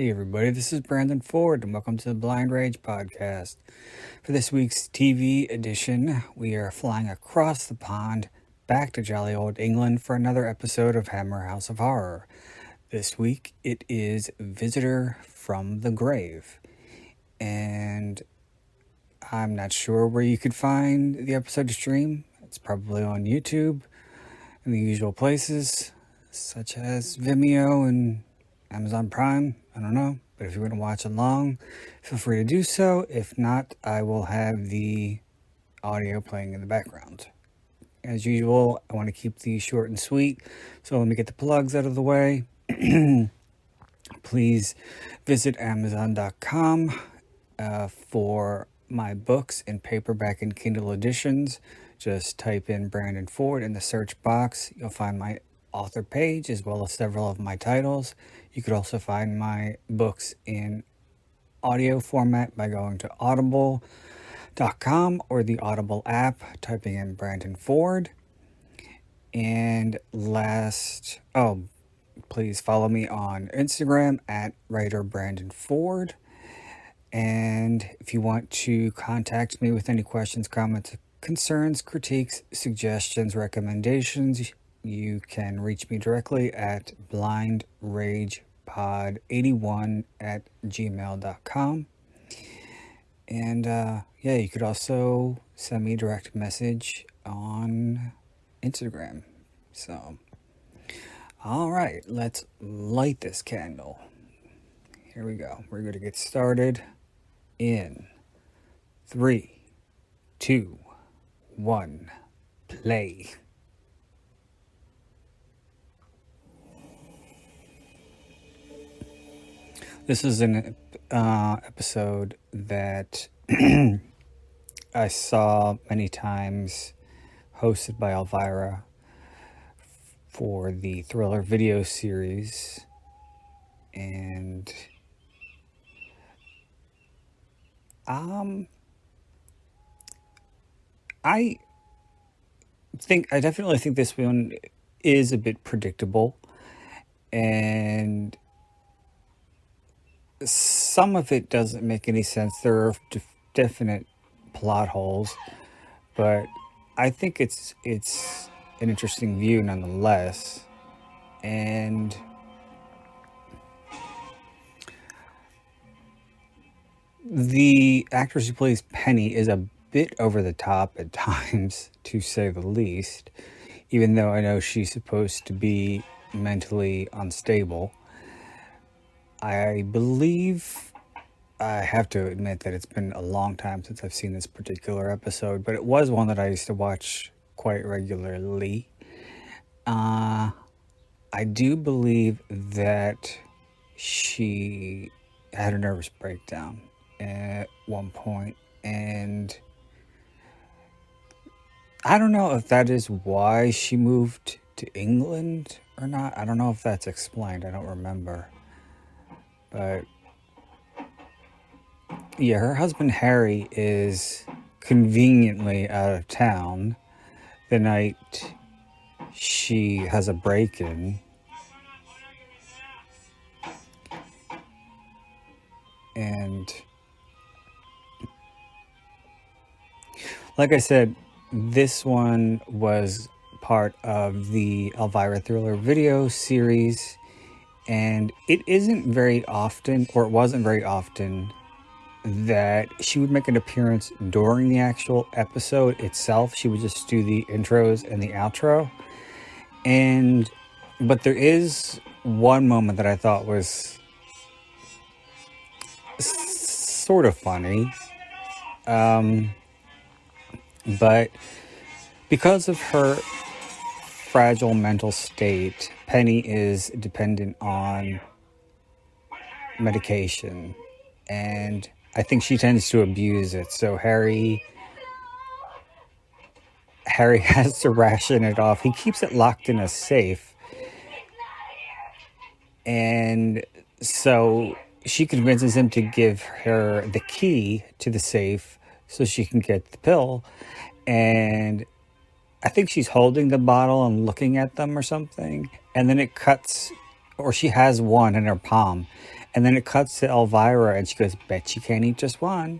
Hey everybody, this is Brandon Ford and welcome to the Blind Rage podcast. For this week's TV edition, we are flying across the pond back to jolly old England for another episode of Hammer House of Horror. This week it is Visitor from the Grave, and I'm not sure where you could find the episode to stream. It's probably on YouTube in the usual places such as Vimeo and Amazon Prime. I don't know, but if you want to watch along, feel free to do so. If not, I will have the audio playing in the background. As usual, I want to keep these short and sweet, so let me get the plugs out of the way. Please visit Amazon.com for my books in paperback and Kindle editions. Just type in Brandon Ford in the search box. You'll find my author page as well as several of my titles. You could also find my books in audio format by going to audible.com or the Audible app, typing in Brandon Ford. And please follow me on Instagram at writer Brandon Ford. And if you want to contact me with any questions, comments, concerns, critiques, suggestions, recommendations, you can reach me directly at blindragepod81@gmail.com. And you could also send me a direct message on Instagram. So, all right, let's light this candle. Here we go. We're going to get started in 3, 2, 1, play. This is an episode that I saw many times, hosted by Elvira for the Thriller video series, and I definitely think this one is a bit predictable, and some of it doesn't make any sense. There are definite plot holes, but I think it's an interesting view nonetheless. And the actress who plays Penny is a bit over the top at times, to say the least, even though I know she's supposed to be mentally unstable. I believe, I have to admit that it's been a long time since I've seen this particular episode, but it was one that I used to watch quite regularly. I do believe that she had a nervous breakdown at one point, and I don't know if that is why she moved to England or not. I don't know if that's explained. I don't remember. But yeah, her husband Harry is conveniently out of town the night she has a break-in. And like I said, this one was part of the Elvira Thriller video series, and it isn't very often, or it wasn't very often, that she would make an appearance during the actual episode itself. She would just do the intros and the outro. But there is one moment that I thought was sort of funny. But because of her fragile mental state, Penny is dependent on medication, and I think she tends to abuse it. So Harry has to ration it off. He keeps it locked in a safe, and so she convinces him to give her the key to the safe so she can get the pill. And I think she's holding the bottle and looking at them or something. And then it cuts, or she has one in her palm, And then it cuts to Elvira, and she goes, bet you can't eat just one.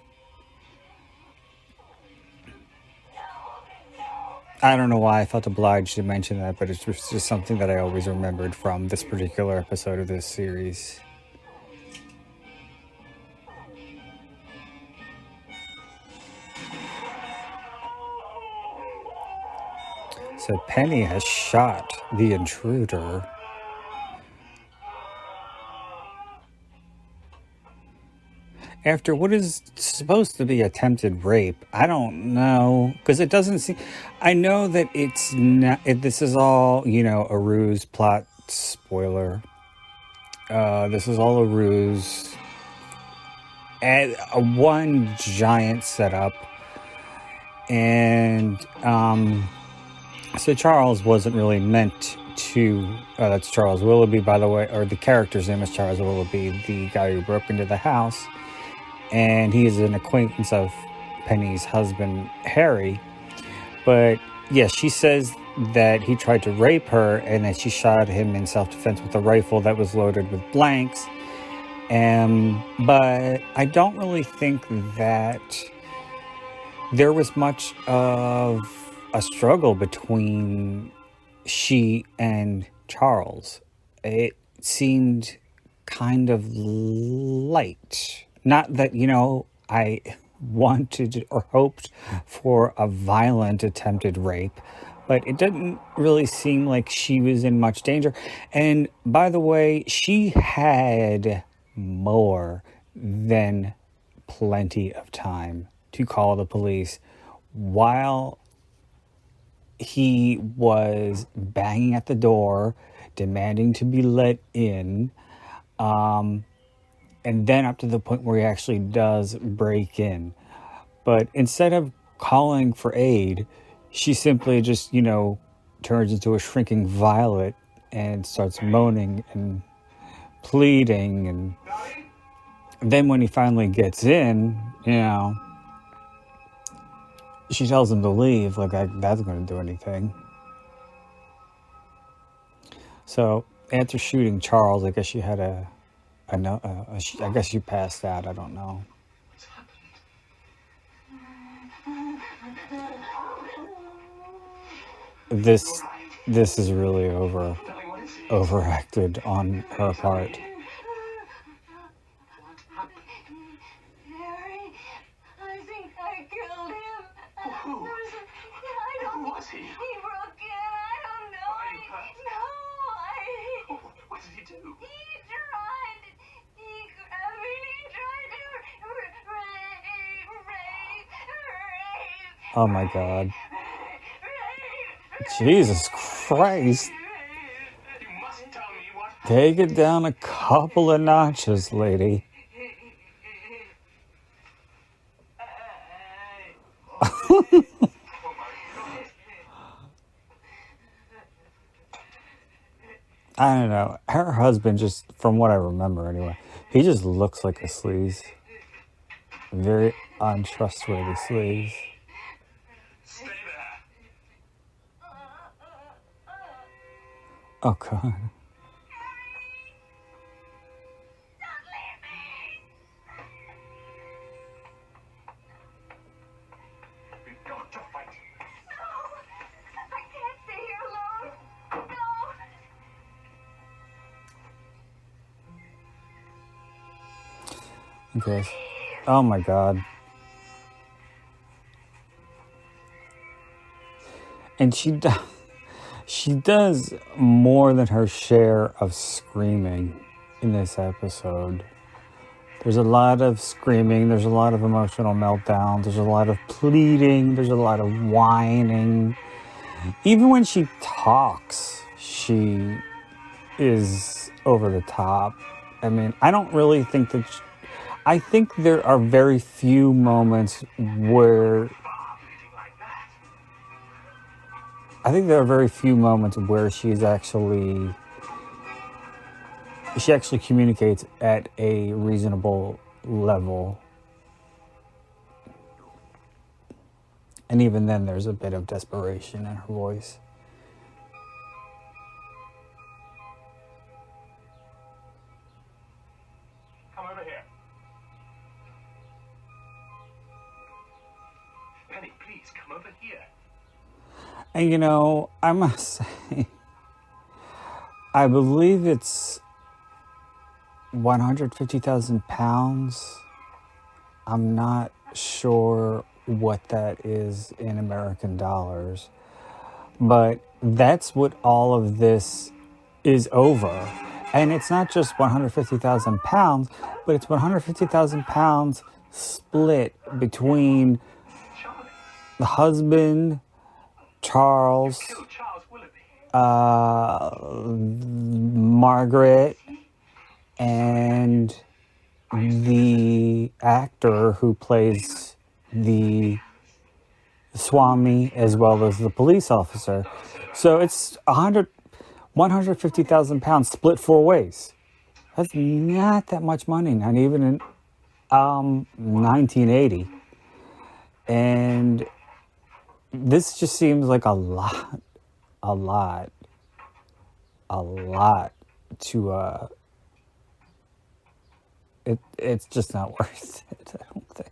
I don't know why I felt obliged to mention that, but it's just something that I always remembered from this particular episode of this series. So Penny has shot the intruder. After what is supposed to be attempted rape. I don't know, because it doesn't seem... I know that it's not... this is all, a ruse plot. Spoiler. This is all a ruse. And one giant setup. And, so Charles wasn't really meant to... that's Charles Willoughby, by the way. Or the character's name is Charles Willoughby, the guy who broke into the house. And he is an acquaintance of Penny's husband, Harry. But, yeah, she says that he tried to rape her and that she shot him in self-defense with a rifle that was loaded with blanks. But I don't really think that there was much of a struggle between she and Charles. It seemed kind of light. Not that, I wanted or hoped for a violent attempted rape, but it didn't really seem like she was in much danger. And by the way, she had more than plenty of time to call the police while he was banging at the door, demanding to be let in. And then up to the point where he actually does break in. But instead of calling for aid, she simply just, turns into a shrinking violet and starts moaning and pleading. And then when he finally gets in, she tells him to leave. Like, that's going to do anything. So after shooting Charles, I guess she had I guess she passed out. I don't know. This is really overacted on her part. Harry, I think I killed him. Who? Who was he? He broke in. I don't know. What did he do? He tried rape. Oh my God. Jesus Christ. Take it down a couple of notches, lady. I don't know. Her husband, just from what I remember anyway, he just looks like a sleaze. Very untrustworthy sleaze. Oh, God. Okay. Oh my God. And she does more than her share of screaming in this episode. There's a lot of screaming, there's a lot of emotional meltdowns, there's a lot of pleading, there's a lot of whining. Even when she talks, she is over the top. I mean, I don't really think that... I think there are very few moments where... she actually communicates at a reasonable level. And even then, there's a bit of desperation in her voice. Penny, please, come over here. And you know, I must say, I believe it's 150,000 pounds. I'm not sure what that is in American dollars, but that's what all of this is over. And it's not just 150,000 pounds, but it's 150,000 pounds split between Charlie, the husband, Charles, killed Charles Willoughby. Margaret, and the actor who plays the Swami as well as the police officer. So it's 150,000 pounds split 4 ways. That's not that much money, not even in 1980. And this just seems like a lot to it's just not worth it, I don't think.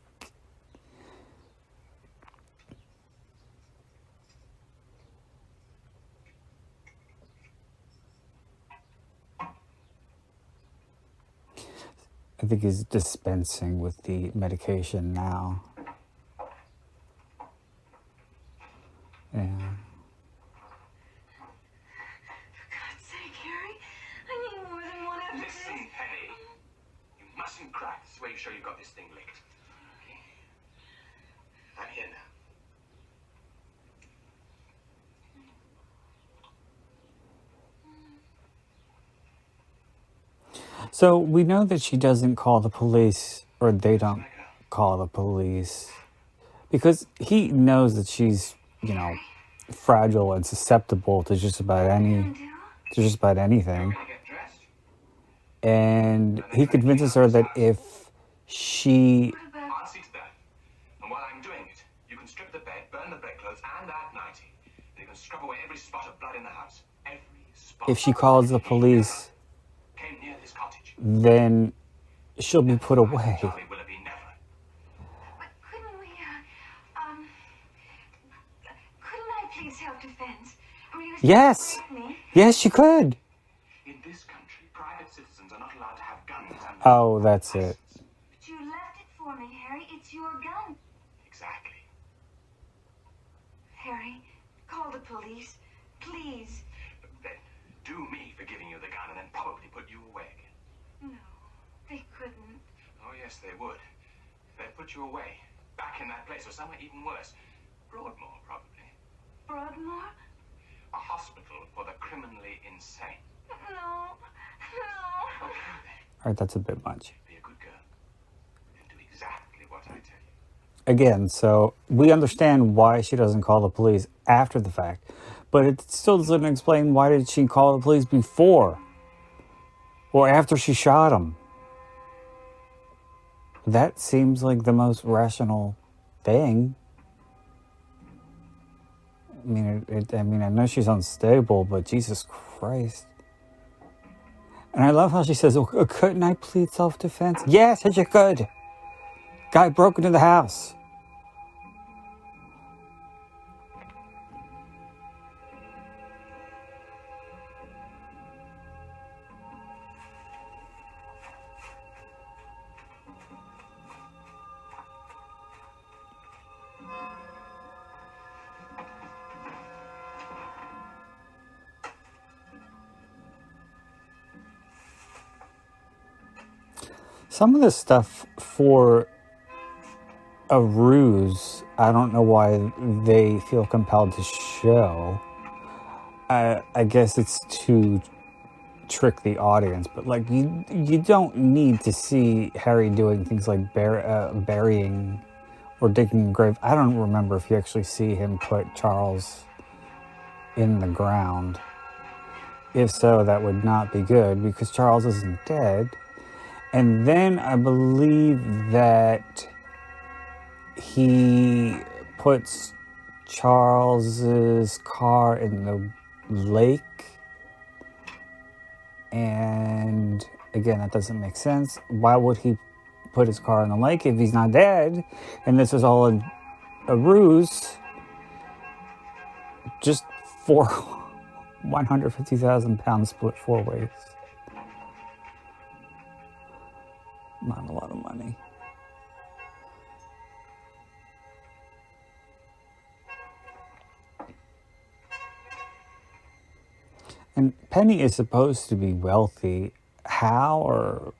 I think he's dispensing with the medication now. Yeah. For God's sake, Harry, I need more than one after this. Listen, Penny. You mustn't cry. This is where you show you got this thing licked. Okay. I'm here now. So we know that she doesn't call the police, or they don't call the police, because he knows that she's, you know, fragile and susceptible to just about anything. Gonna get dressed. And he convinces her that if she What about... I'll see to that. And while I'm doing it, you can strip the bed, burn the bedclothes, and that nightie. And you can scrub away every spot of blood in the house. Every spot. if she calls the police, Came near this cottage. then she'll be put away. Charlie Willoughby never. But couldn't we, couldn't I please self-defense? I mean, if Yes. you me, Yes, she could. In this country, private citizens are not allowed to have guns. And Oh, that's it. but you left it for me, Harry. It's your gun. Exactly. Harry, call the police. Please. Then do me for giving you the gun and then probably put you away again. No, they couldn't. Oh, yes, they would. They'd put you away. Back in that place, or somewhere even worse. Broadmoor, probably. Broadmoor? A hospital for the criminally insane. No. No. Okay, then. All right, that's a bit much. Be a good girl. And do exactly what I tell you. Again, so we understand why she doesn't call the police after the fact, but it still doesn't explain why did she call the police before or after she shot him. That seems like the most rational thing. I mean, I know she's unstable, but Jesus Christ. And I love how she says, oh, couldn't I plead self-defense? Yes, you could. Guy broke into the house. Some of this stuff for a ruse, I don't know why they feel compelled to show. I guess it's to trick the audience, but like you don't need to see Harry doing things like burying or digging a grave. I don't remember if you actually see him put Charles in the ground. If so, that would not be good because Charles isn't dead. And then I believe that he puts Charles's car in the lake. And again, that doesn't make sense. Why would he put his car in the lake if he's not dead? And this is all a ruse just for 150,000 pounds split 4 ways. Not a lot of money. And Penny is supposed to be wealthy. How or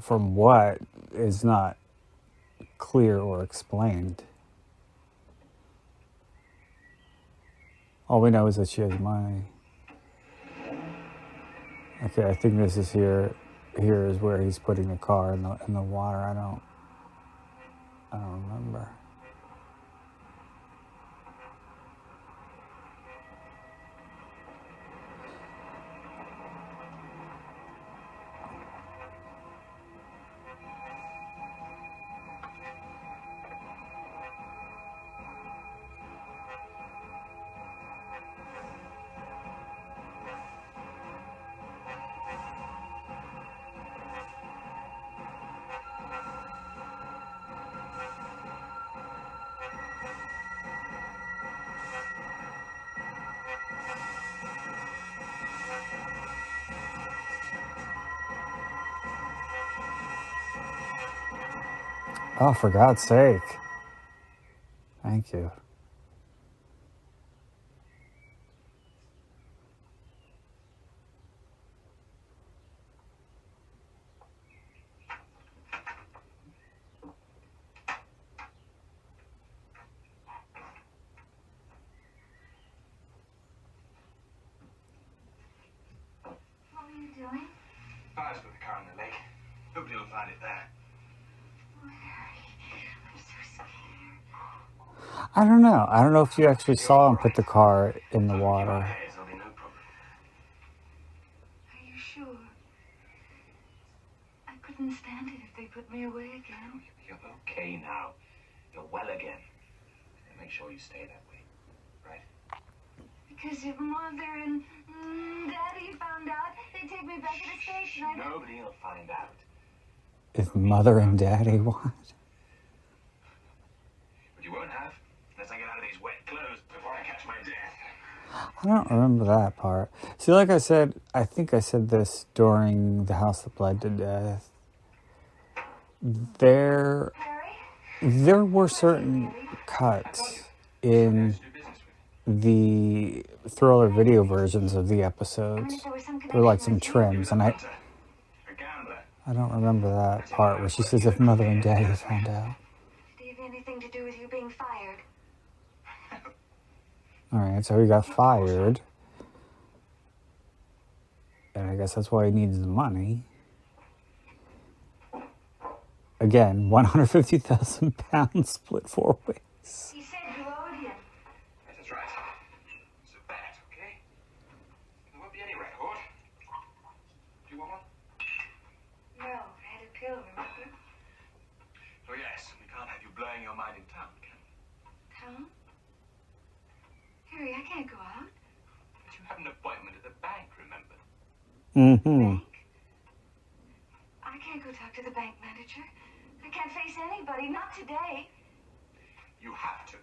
from what is not clear or explained. All we know is that she has money. Okay, I think this is here. Here is where he's putting the car in the water. I don't remember. Oh, for God's sake. Thank you. What were you doing? I just put the car in the lake. Nobody will find it there. Oh, Harry, I'm so scared. I don't know. I don't know if you actually saw him put the car in the water. There'll be no problem. Are you sure? I couldn't stand it if they put me away again. You're okay now. You're well again. And make sure you stay that way, right? Because if Mother and Daddy found out, they'd take me back to the station. Nobody will find out. If Mother and Daddy what? But you won't have, unless I get out of these wet clothes before I catch my death. I don't remember that part. See, like I said, I think I said this during The House That Bled to Death. There were certain cuts in the thriller video versions of the episodes. There were like some trims, and I don't remember that part where she says if Mother and Daddy found out. Did it have anything to do with you being fired? Alright, so he got fired. And I guess that's why he needs the money. Again, 150,000 pounds split 4 ways. He said you owed him. That's right. It's a bet, okay? There won't be any record. Do you want one? No, I had a pill, remember? Oh, yes. We can't have you blowing your mind in town, can we? Tom? Harry, I can't go out. But you have an appointment at the bank, remember? Mm-hmm. Bank? I can't go talk to the bank manager. I can't face anybody, not today. You have to.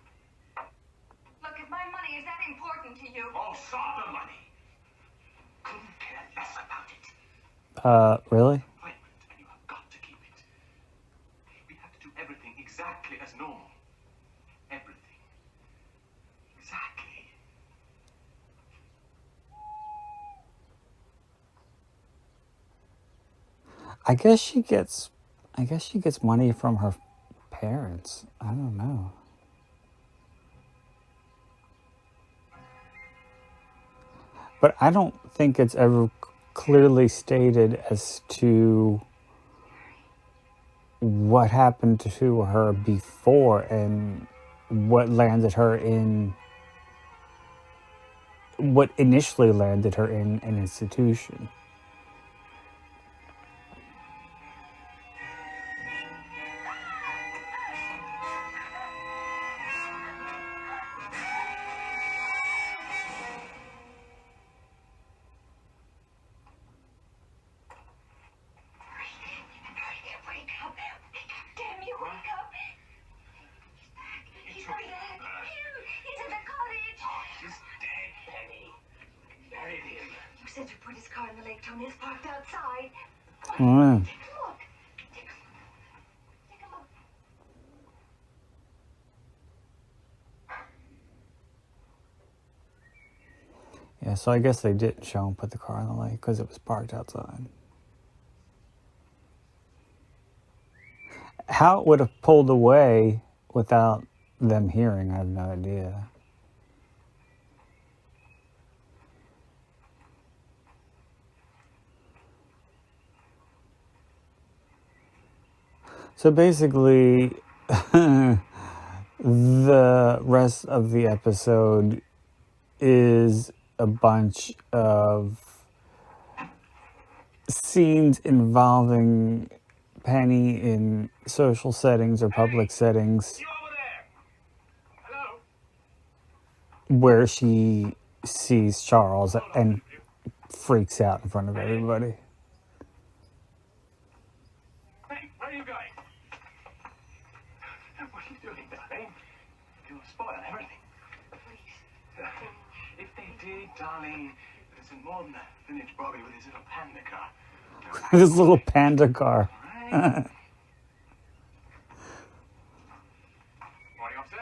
Look, if my money is that important to you... Oh, stop the money. Couldn't care less about it. Really? Appointment, and you have got to keep it. We have to do everything exactly as normal. Everything. Exactly. I guess she gets money from her parents. I don't know. But I don't think it's ever clearly stated as to what happened to her before and what initially landed her in an institution. Wake up. Wake up. Damn you, wake up. Tony is parked outside. Mm. Take a look. Take a look. Yeah, so I guess they didn't show him put the car in the lake because it was parked outside. How it would have pulled away without them hearing, I have no idea. So basically, the rest of the episode is a bunch of scenes involving Penny in social settings or public settings You over there? Hello? where she sees Charles and freaks out in front of everybody. Hey, where are you going? What are you doing, darling? You'll spoil everything. Please. If they did, darling, it isn't more than a vintage Bobby with his little panda car. This little panda car. Right. Morning, officer.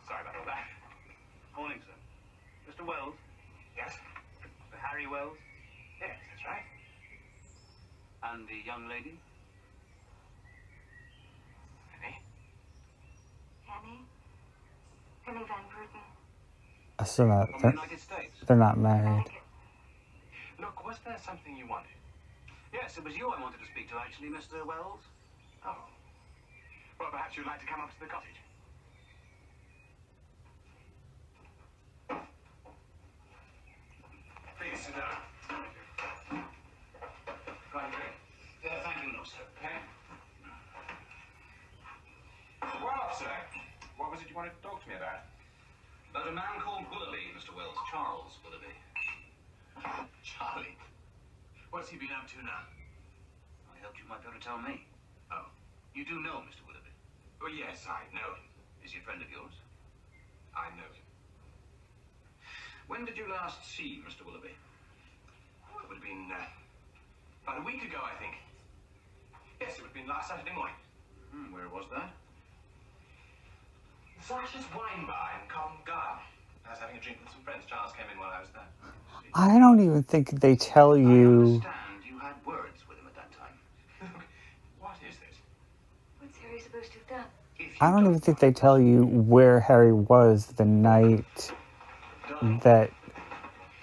Sorry about all that. Morning, sir. Mr. Wells? Yes? Mr. Harry Wells? Yes, that's right. And the young lady? Penny? Penny Van Bruten. So not, From the United States? they're not married. Look, was there something you wanted? Yes, it was you I wanted to speak to, actually, Mr. Wells. Oh. Well, perhaps you'd like to come up to the cottage. Please sit down. Right, Thank you, no, sir. okay? Well, sir, what was it you wanted to talk to me about? About a man called Willoughby, Mr. Wells. Charles Willoughby. Charlie. What's he been up to now? I hoped you might be able to tell me. Oh. You do know Mr. Willoughby. Well, yes, I know him. Is he a friend of yours? I know him. When did you last see Mr. Willoughby? Oh, it would have been about a week ago, I think. Yes, it would have been last Saturday morning. Where was that? Sasha's wine bar in Covent Garden. I was having a drink with some friends. Charles came in while I was there. I don't even think they tell I you. understand you had words with him at that time. Look, what is this? What's Harry supposed to have done? If you I don't even think they tell you where Harry was the night that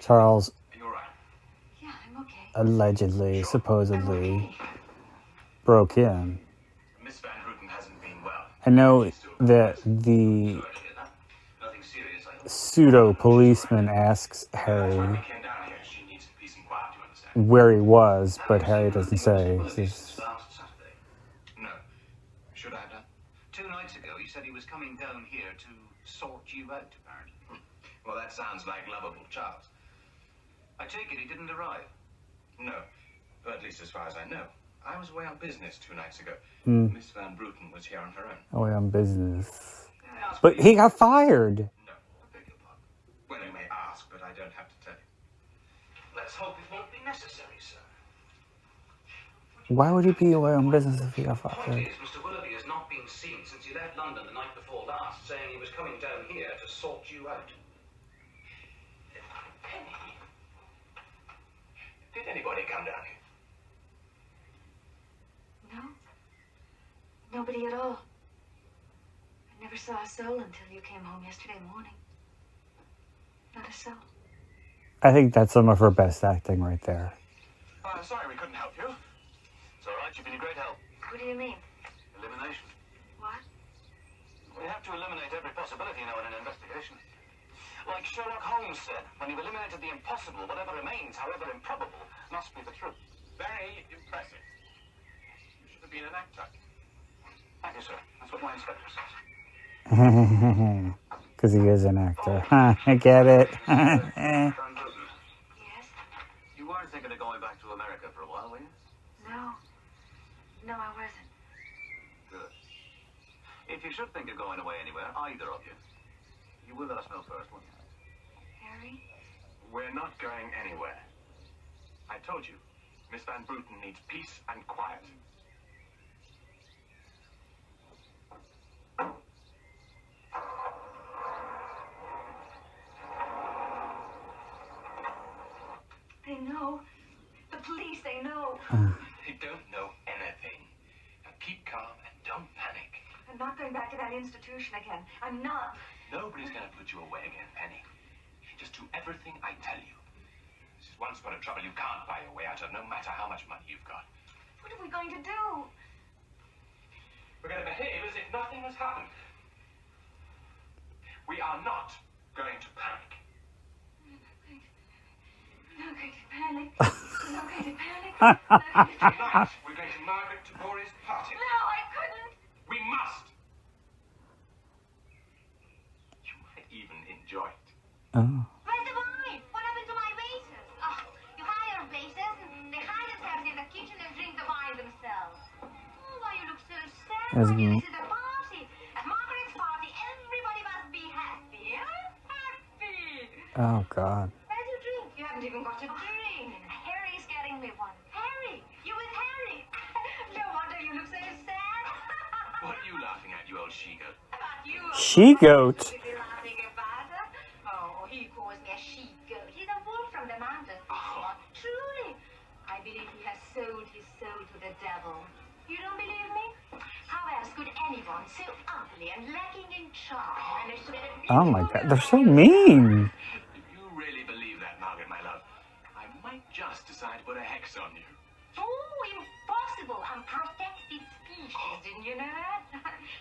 Charles Are you all right? Yeah, I'm okay. allegedly, supposedly Okay. broke in. Miss Van Bruten hasn't been well. I know that the Sorry to hear that. Nothing serious, I hope. pseudo policeman asks That's why Harry we came down here. She needs peace and quiet, you understand? where he was, but Harry doesn't say. Mr. He Willoughby says, since last Saturday. No. Should I have done? 2 nights ago, he said he was coming down here to sort you out, apparently. Well, that sounds like lovable Charles. I take it he didn't arrive. No. Or at least as far as I know. I was away on business 2 nights ago. Miss Van Bruten was here on her own. away on business. I asked But for he you. got fired. No, I beg your pardon. Well, you may ask, but I don't have to tell you. Let's hope it won't be necessary, sir. Why would he be away on business if he got The point fired? is, Mr. Willoughby has not been seen since he left London the night before last, saying he was coming down here to sort you out. Penny. Did anybody come down here? No? Nobody at all. I never saw a soul until you came home yesterday morning. Not a soul. I think that's some of her best acting right there. Sorry we couldn't help you. It's all right, you've been a great help. What do you mean? Elimination. What? We have to eliminate every possibility now in an investigation. Like Sherlock Holmes said, when you've eliminated the impossible, whatever remains, however improbable, must be the truth. Very impressive. You should have been an actor. Thank you, sir. That's what my inspector says. Because he is an actor. I get it. Van Bruten, Yes? you weren't thinking of going back to America for a while, were you? No. No, I wasn't. Good. If you should think of going away anywhere, either of you, you will let us know first, won't you? Harry? We're not going anywhere. I told you, Miss Van Bruten needs peace and quiet. They know. The police, they know. They don't know anything. Now keep calm and don't panic. I'm not going back to that institution again. I'm not. Nobody's going to put you away again, Penny. Just do everything I tell you. This is one spot of trouble you can't buy your way out of, no matter how much money you've got. What are we going to do? We're going to behave as if nothing has happened. We are not going to panic. I'm not going to panic. I'm not going to panic. I'm not going to Tonight, panic. we're going to Margaret Tabori's party. No, I couldn't. We must. You might even enjoy it. Oh. Where's the wine? What happened to my waiters? Oh, you hire waiters and they hide themselves in the kitchen and drink the wine themselves. Oh, why you look so sad? As This in- is a party. At Margaret's party, everybody must be happy. Huh? Happy. Oh, God. Where's your drink? You haven't even got a drink. Harry's getting me one. Harry, you with Harry. No wonder you look so sad. What are you laughing at, you old she-goat? About you. She-goat? Is he laughing about her? Oh, he calls me a she-goat. He's a wolf from the mountains. Oh. Truly. I believe he has sold his soul to the devil. You don't believe me? How else could anyone so ugly and lacking in charm manage to get a Oh, my God. They're so beautiful mean. If you really believe that, Margaret, my love, I might just decide to put a hex on you. Oh, impossible. I'm protected species. Didn't you know that?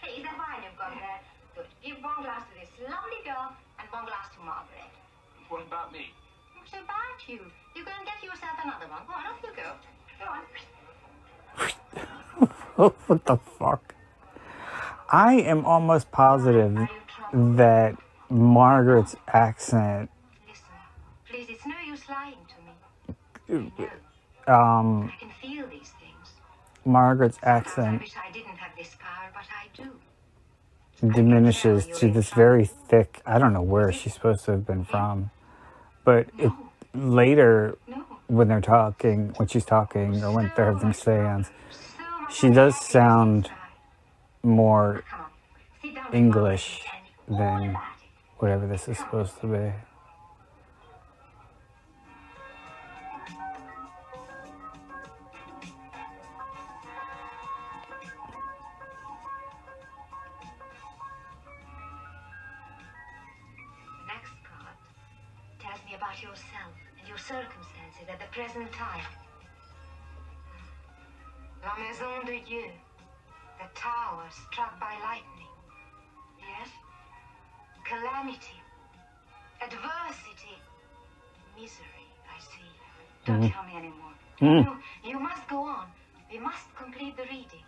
Hey, is that wine you've got there? Good. Give one glass to this lovely girl and one glass to Margaret. What about me? What's about you? You go and get yourself another one. Go on, off you go. Go on. What the fuck? I am almost positive that Margaret's accent, Listen, please, it's no use lying to me. I know. I can feel these things. Margaret's Sometimes I accent wish I didn't have this power, but I do. diminishes to this very thick, I don't know where she's supposed to have been from, but it later No. when they're talking, when she's talking or when they're having seance, So much she does happier sound inside. more Come on. Sit down with English Margaret and tell me all than about it. whatever this is supposed to be. The next card tells me about yourself and your circumstances at the present time. La Maison de Dieu, the tower struck by lightning. Yes? Calamity, adversity, misery, I see. Don't tell me anymore. No, you must go on. We must complete the reading.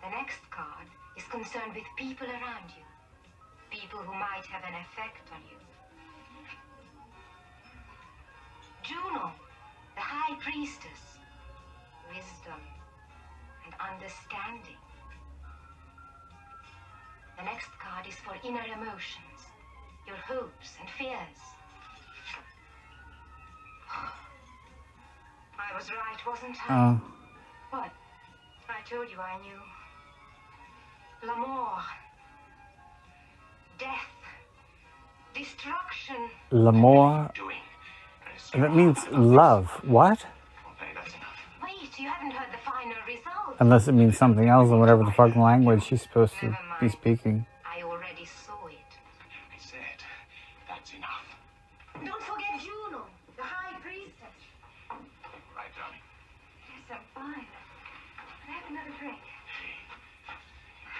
The next card is concerned with people around you. People who might have an effect on you. Juno, the high priestess. Wisdom and understanding. The next card is for inner emotions. Your hopes and fears. I was right, wasn't I? What? I told you I knew. L'amour. Death. Destruction. L'amour, Doing. that means love. What? Okay, that's enough. Wait, you haven't heard the final result. Unless it means something else in whatever the fucking language she's supposed to be speaking. I already saw it. I said, that's enough. Don't forget Juno, the high priestess. Right, darling. Yes, I'm fine. Can I have another drink?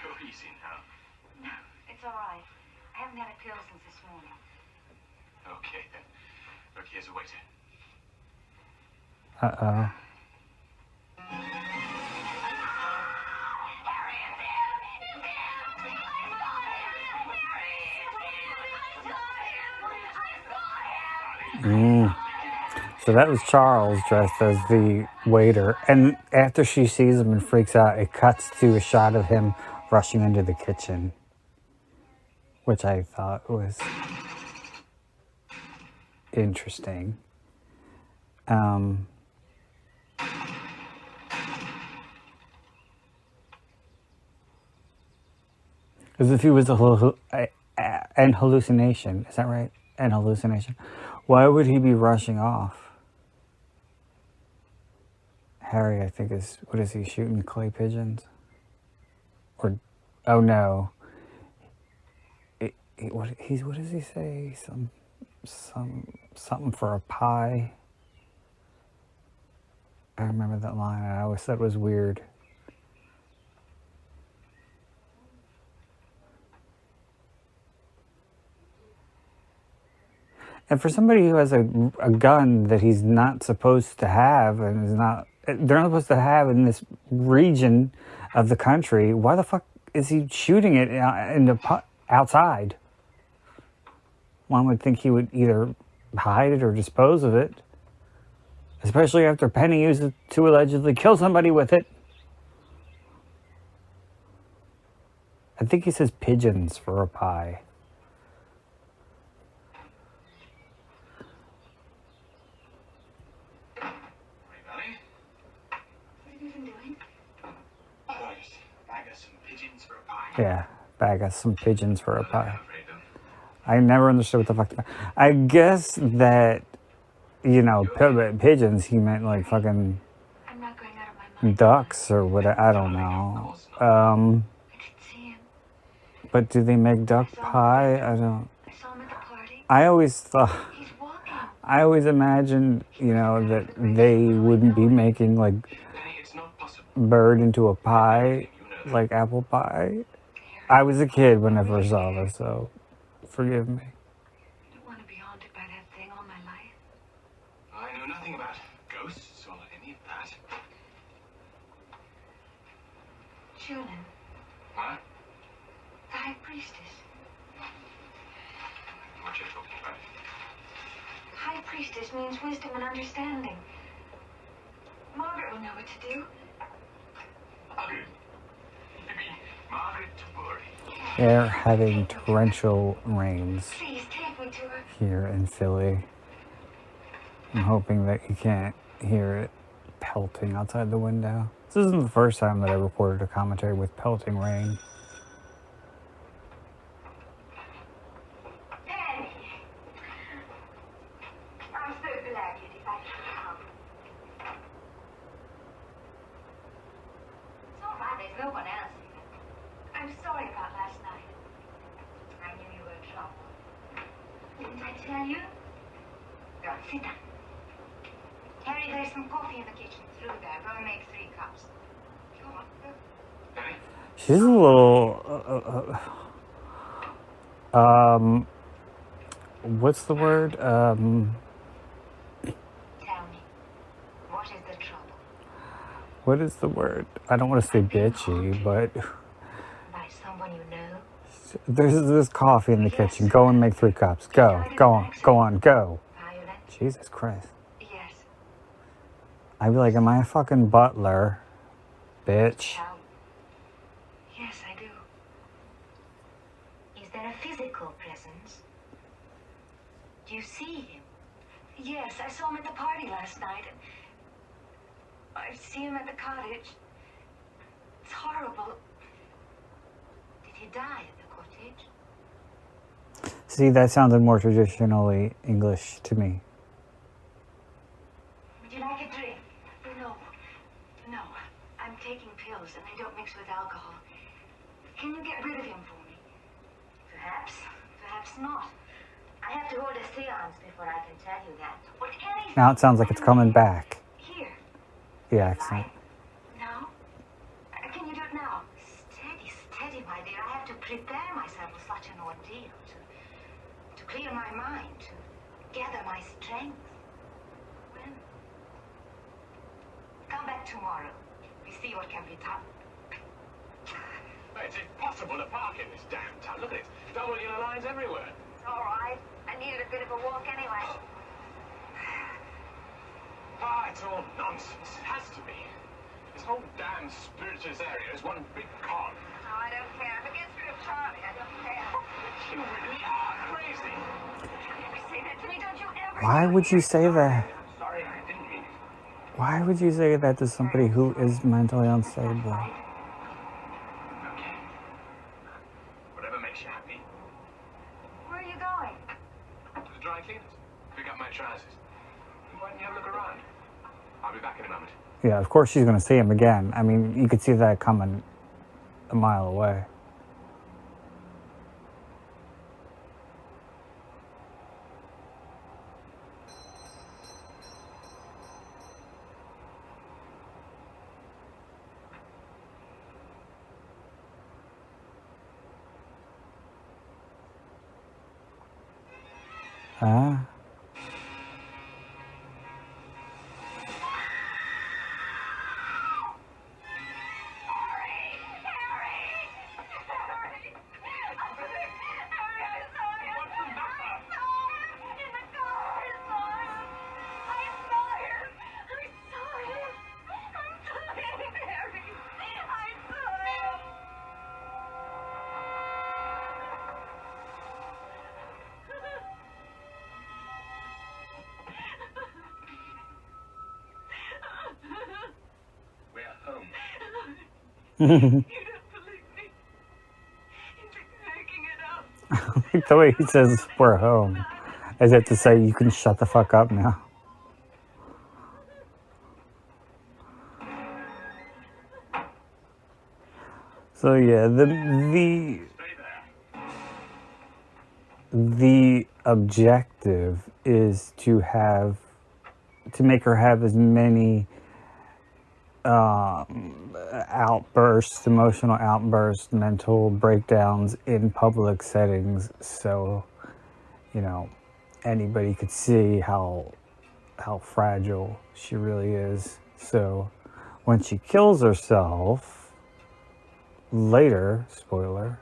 Go easy now. No, it's all right. I haven't had a pill since this morning. Okay, then. Look, here's a waiter. Uh-oh. So that was Charles dressed as the waiter. And after she sees him and freaks out, it cuts to a shot of him rushing into the kitchen, which I thought was interesting. As if he was an hallucination. Is that right? An hallucination. Why would he be rushing off? Harry, I think, is... What is he, shooting clay pigeons? Or... Oh, no. What does he say? Something for a pie. I remember that line. I always thought it was weird. And for somebody who has a gun that he's not supposed to have, and they're not supposed to have in this region of the country, why the fuck is he shooting it outside? One would think he would either hide it or dispose of it. Especially after Penny used it to allegedly kill somebody with it. I think he says pigeons for a pie. Yeah, bag us some pigeons for a pie. I never understood what the fuck. I guess that, pigeons, he meant like fucking ducks or whatever. I don't know. But do they make duck pie? I always imagined, that they wouldn't be making like bird into a pie, like apple pie. I was a kid when I first saw this, so forgive me. I don't want to be haunted by that thing all my life. I know nothing about ghosts or any of that. Julian, Huh? the High Priestess. What you're talking about? High Priestess means wisdom and understanding. Margaret will know what to do. Margaret? You mean Margaret Tabori? They're having torrential rains Please take me to her. here in Philly. I'm hoping that you can't hear it pelting outside the window. This isn't the first time that I recorded a commentary with pelting rain. Penny! I'm so glad you decided to come. It's all right, there's no one else here. I'm sorry about last night. I knew you were in trouble. Didn't I tell you? Go on, sit down. Harry, there's some coffee in the kitchen through there. Go and make 3 cups. Go on, go. Penny? She's a little... what's the word? Tell me, what is the trouble? What is the word? I don't want to say bitchy, but... By someone you know? There's coffee in the kitchen. Go and make 3 cups. Go on, go. Violent? Jesus Christ. Yes. I'd be like, am I a fucking butler? Bitch. How? Yes, I do. Is there a physical presence? Do you see him? Yes, I saw him at the party last night. I see him at the cottage. It's horrible. Did he die at the cottage? See, that sounded more traditionally English to me. Would you like a drink? No. No. I'm taking pills and they don't mix with alcohol. Can you get rid of him for me? Perhaps. Perhaps not. I have to hold a seance before I can tell you that. What can he Now it sounds like it's coming back. Here. The accent. Now? Can you do it now? Steady, steady, my dear. I have to prepare myself for such an ordeal. To clear my mind. To gather my strength. When? Come back tomorrow. We see what can be done. It's impossible to park in this damn town. Look at it. Double yellow lines everywhere. It's all right. I needed a bit of a walk anyway. It's all nonsense. It has to be. This whole damn spiritualist area is one big con. Oh, I don't care. If it gets rid of Charlie, I don't care. You really are crazy. Don't you ever say that to me. Don't you ever. Why would you say that? I'm sorry I didn't Why would you say that to somebody who is mentally unstable? Okay. Whatever makes you happy. Where are you going? To the dry cleaners. Pick up my trousers. Why don't you have a look around? I'll be back in a moment. Yeah, of course she's going to see him again. I mean, you could see that coming a mile away. Ah. We're home. The way he says we're home, as if to say you can shut the fuck up now. So yeah, the objective is to make her have as many outbursts, emotional outbursts, mental breakdowns in public settings, so anybody could see how fragile she really is. So when she kills herself later, spoiler,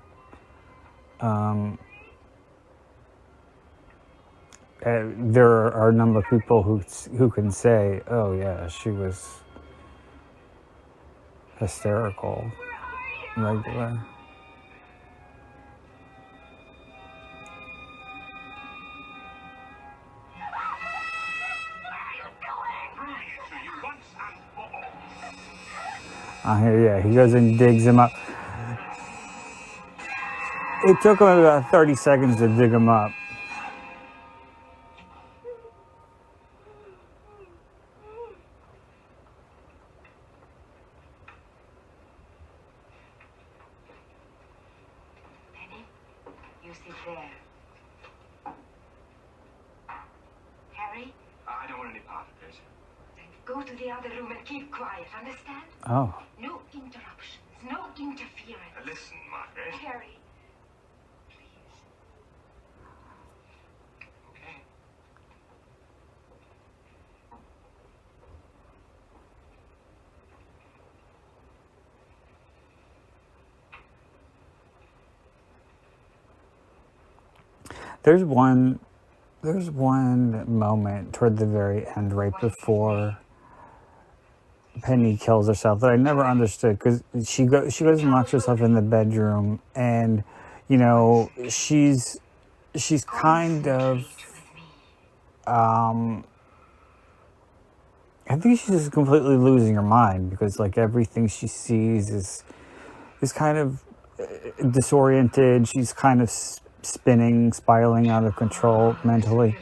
there are a number of people who can say, oh yeah, she was hysterical, regular. Yeah, he goes and digs him up. It took him about 30 seconds to dig him up. Penny, you sit there. Harry, I don't want any part of this. then go to the other room and keep quiet, understand? Oh. No interruptions, no interference. Listen, Margaret. Harry, please. Okay. There's one moment toward the very end, right before Penny kills herself, that I never understood, because she goes and locks herself in the bedroom, and she's kind of I think she's just completely losing her mind, because like everything she sees is kind of disoriented. She's kind of spinning, spiraling out of control mentally,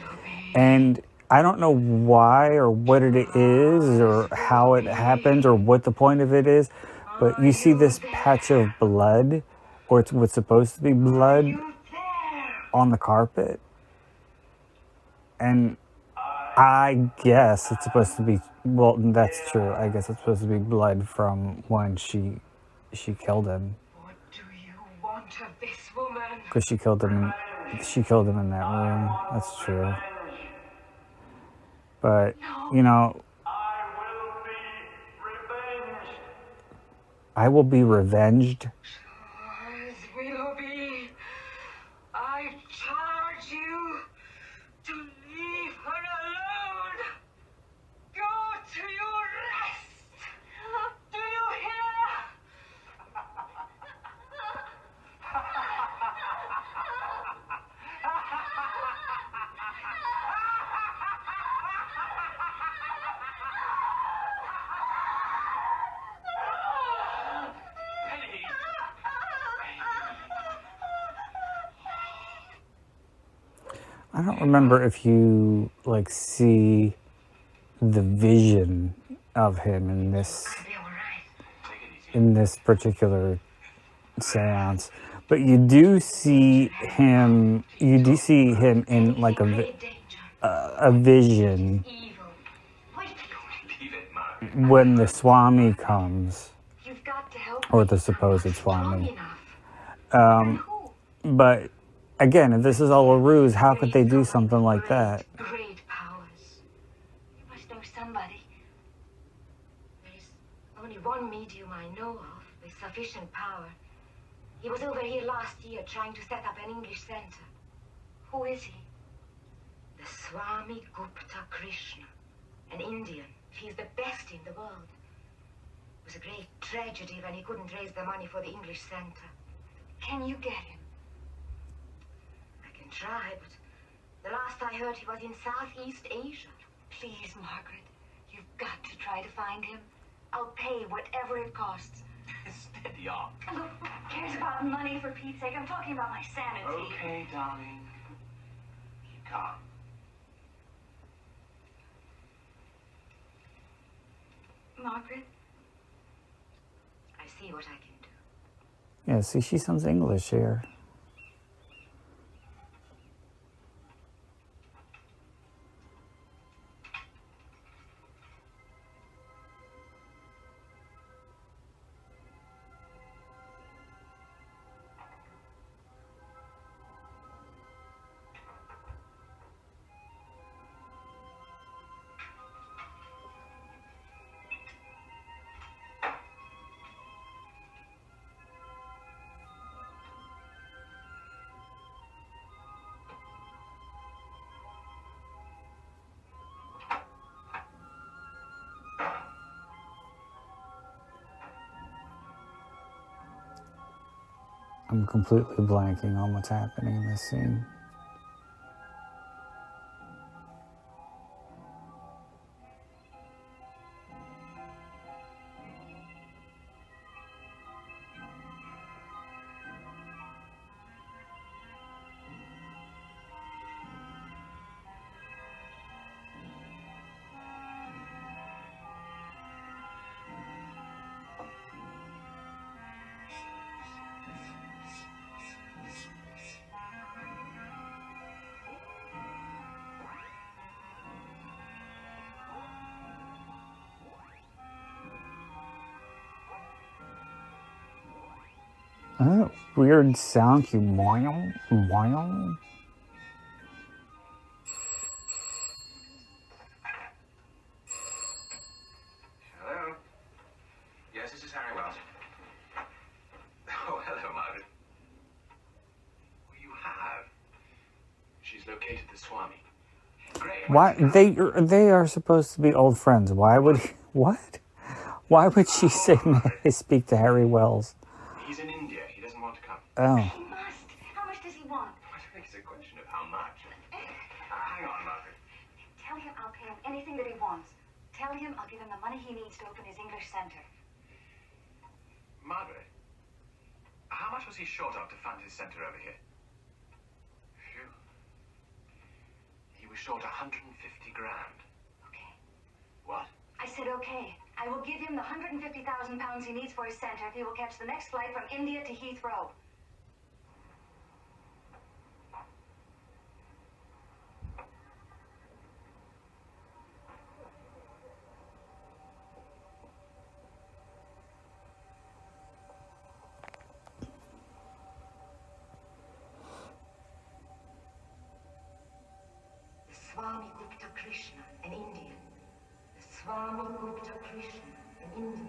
and I don't know why or what it is or how it happens or what the point of it is, but you see this patch of blood, or it's what's supposed to be blood, on the carpet, and I guess it's supposed to be, well, that's true, I guess it's supposed to be blood from when she killed him. What do you want of this woman? Because she killed him in that room. That's true. But, I will be revenged. As will be. I charge you to leave her alone. Go to your rest. Do you hear? I don't remember if you like see the vision of him in this particular seance, but you do see him. You do see him in like a vision when the Swami comes, or the supposed Swami. But again, if this is all a ruse, how could they do something like that? Great powers. You must know somebody. There's only one medium I know of with sufficient power. He was over here last year trying to set up an English center. Who is he? The Swami Gupta Krishna, an Indian. He's the best in the world. It was a great tragedy when he couldn't raise the money for the English center. Can you get him? I can try, but the last I heard he was in Southeast Asia. Please, Margaret, you've got to try to find him. I'll pay whatever it costs. Steady on. Look, who cares about money, for Pete's sake? I'm talking about my sanity. Okay, darling. Keep calm. Margaret? I see what I can do. Yeah, see, she sounds English here. I'm completely blanking on what's happening in this scene. Weird sound cue. Wow, wow. Hello? Yes, this is Harry Wells. Oh, hello, Margaret. Oh, you have? She's located the Swami. Great. Why they are supposed to be old friends? Why would what? Why would she say, "May I speak to Harry Wells"? He's in India. He doesn't want to come. Oh. He must. How much does he want? I don't think it's a question of how much. Hang on, Margaret. Tell him I'll pay him anything that he wants. Tell him I'll give him the money he needs to open his English center. Margaret, how much was he short of to fund his center over here? Phew. He was short 150 grand. Okay. What? I said okay. I will give him the 150,000 pounds he needs for his center if he will catch the next flight from India to Heathrow. The Swami Gupta Krishna, an Indian. The Swami Gupta Krishna, an Indian.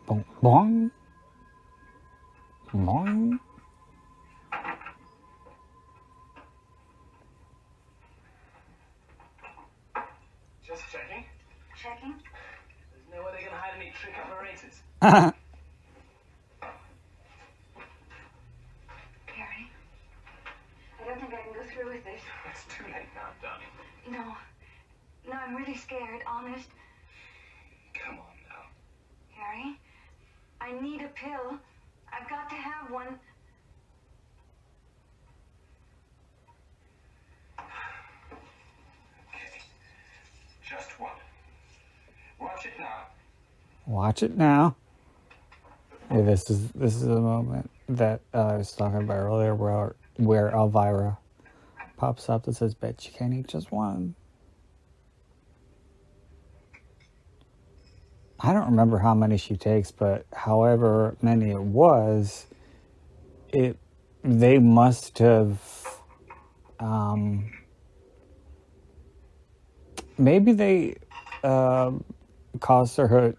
Boing, boing, boing. Just checking. Checking? There's no way they're going to hide any trick operators. scared, honest. Come on now. Harry, I need a pill. I've got to have one. Okay. Just one. Watch it now. Watch it now. Yeah, this is a moment that I was talking about earlier where Elvira pops up that says, "Bet you can't eat just one." I don't remember how many she takes, but however many it was, they must have maybe they caused her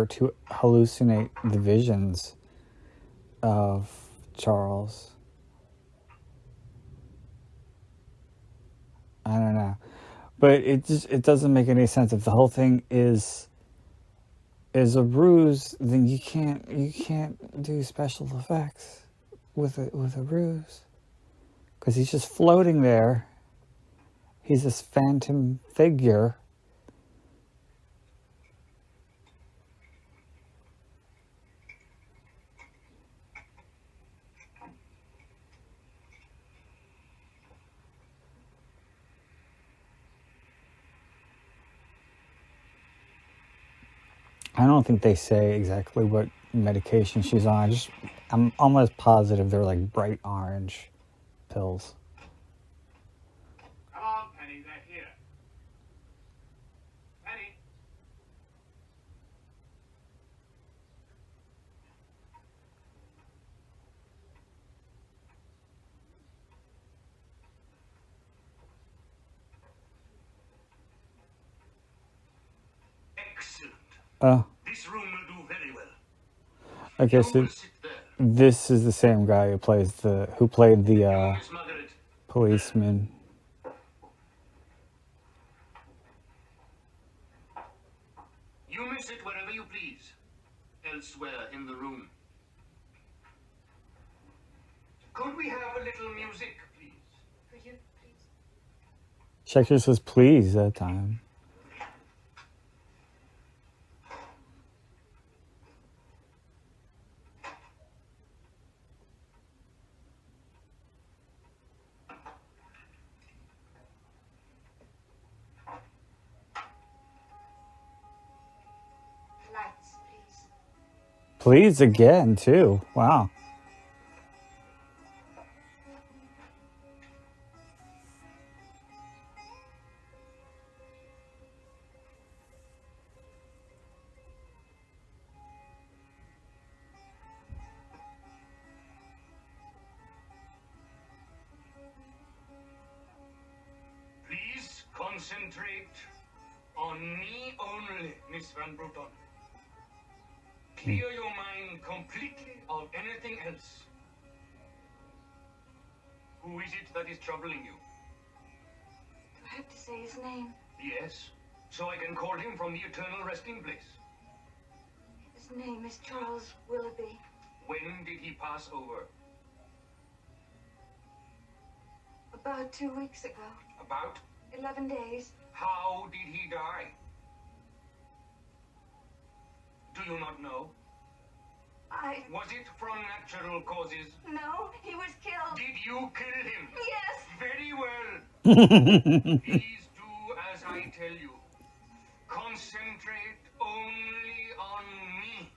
to hallucinate the visions of Charles. I don't know, but it doesn't make any sense. If the whole thing is a ruse, then you can't do special effects with a ruse, because he's just floating there. He's this phantom figure. I don't think they say exactly what medication she's on. I'm almost positive they're like bright orange pills. Come on, Penny, they're here. Penny. Excellent. This room will do very well. Okay, so this is the same guy who played the Miss Margaret. policeman. You may sit wherever you please. Elsewhere in the room. Could we have a little music, please? Could you please? Shakespeare says please that time. Lights, please. Please again too. Wow. Please concentrate on me only, Miss Van Bruton. Clear your mind completely of anything else. Who is it that is troubling you? Do I have to say his name? Yes, so I can call him from the eternal resting place. His name is Charles Willoughby. When did he pass over? About 2 weeks ago. About? 11 days. How did he die? Do you not know? Was it from natural causes? No, he was killed. Did you kill him? Yes. Very well. Please do as I tell you. Concentrate only on me.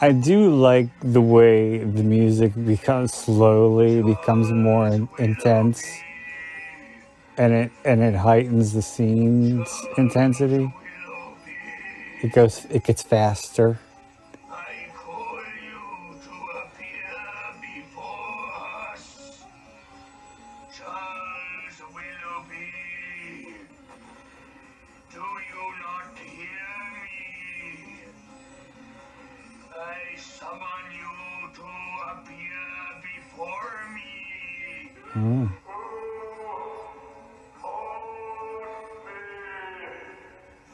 I do like the way the music becomes more intense, and it heightens the scene's intensity. It gets faster. I call you to appear before us. Charles Willoughby. Do you not hear me? I summon you to appear before me. Oh.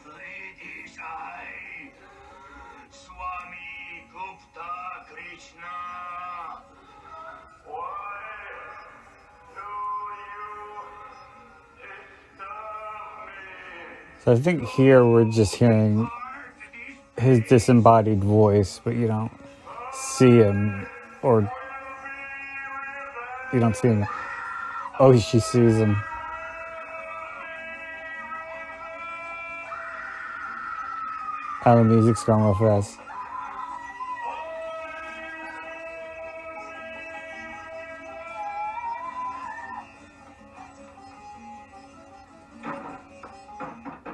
Ladies, I, Swami Gupta Krishna. Why do you disturb me? So I think here we're just hearing his disembodied voice, but you don't see him, or you don't see him. Oh, she sees him. Oh, the music's going real fast.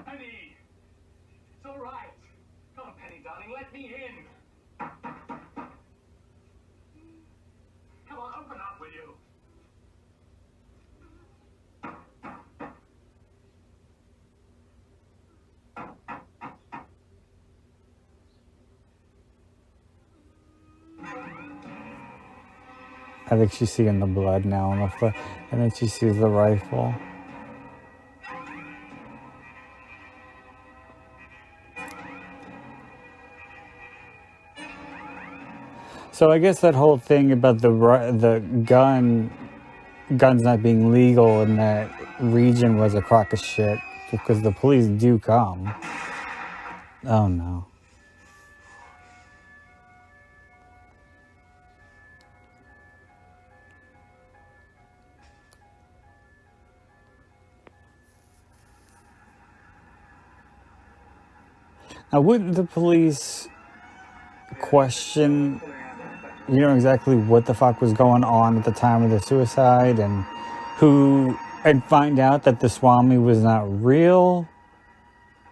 Penny! It's all right. Come on, Penny, darling, let me in. Come on, open up, will you? I think she's seeing the blood now on the foot, and then she sees the rifle. So I guess that whole thing about the guns not being legal in that region was a crock of shit, because the police do come. Oh no. Now, wouldn't the police question, exactly what the fuck was going on at the time of the suicide, and find out that the Swami was not real,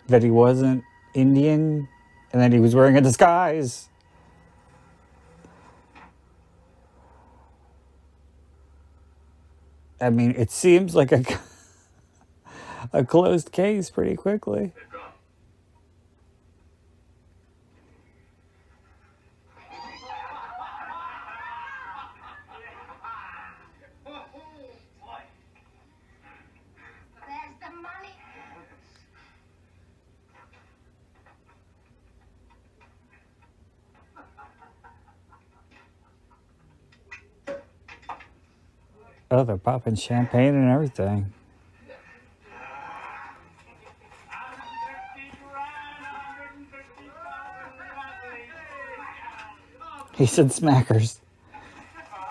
that he wasn't Indian, and that he was wearing a disguise? I mean, it seems like a closed case pretty quickly. There's the money. Oh, they're popping champagne and everything. He said smackers.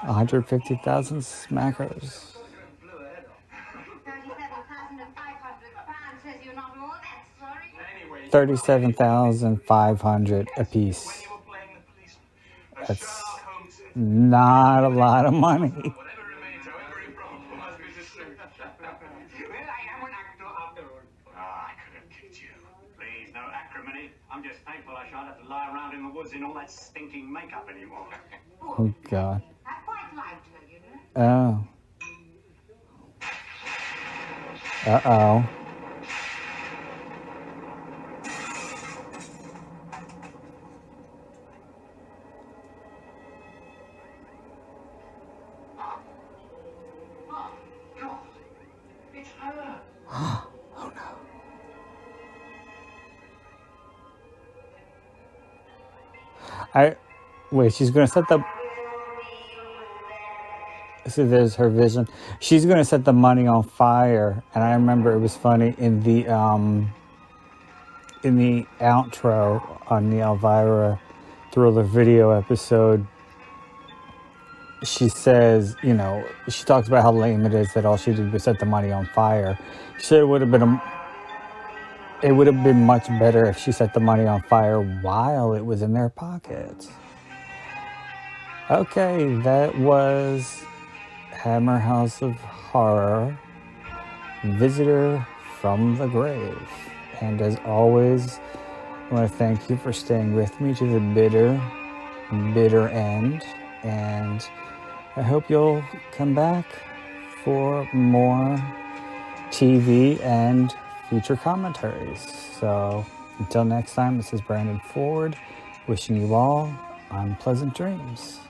150,000 smackers. 37,500 apiece. That's not a lot of money. Whatever remains, however improbable, must be disturbed. Well, I am an actor after all. I could have kicked you. Please, no acrimony. I'm just thankful I shan't have to lie around in the woods in all that stinking makeup anymore. Oh, God. I quite liked her, you know. Oh. Uh-oh. It's her. Oh, no. Wait, she's going to set the... See, there's her vision. She's going to set the money on fire. And I remember it was funny in the outro on the Elvira Thriller video episode. She says, she talks about how lame it is that all she did was set the money on fire. She said it would have been much better if she set the money on fire while it was in their pockets. Okay, that was Hammer House of Horror, Visitor from the Grave. And as always, I want to thank you for staying with me to the bitter end. And I hope you'll come back for more TV and future commentaries. So until next time, this is Brandon Ford, wishing you all unpleasant dreams.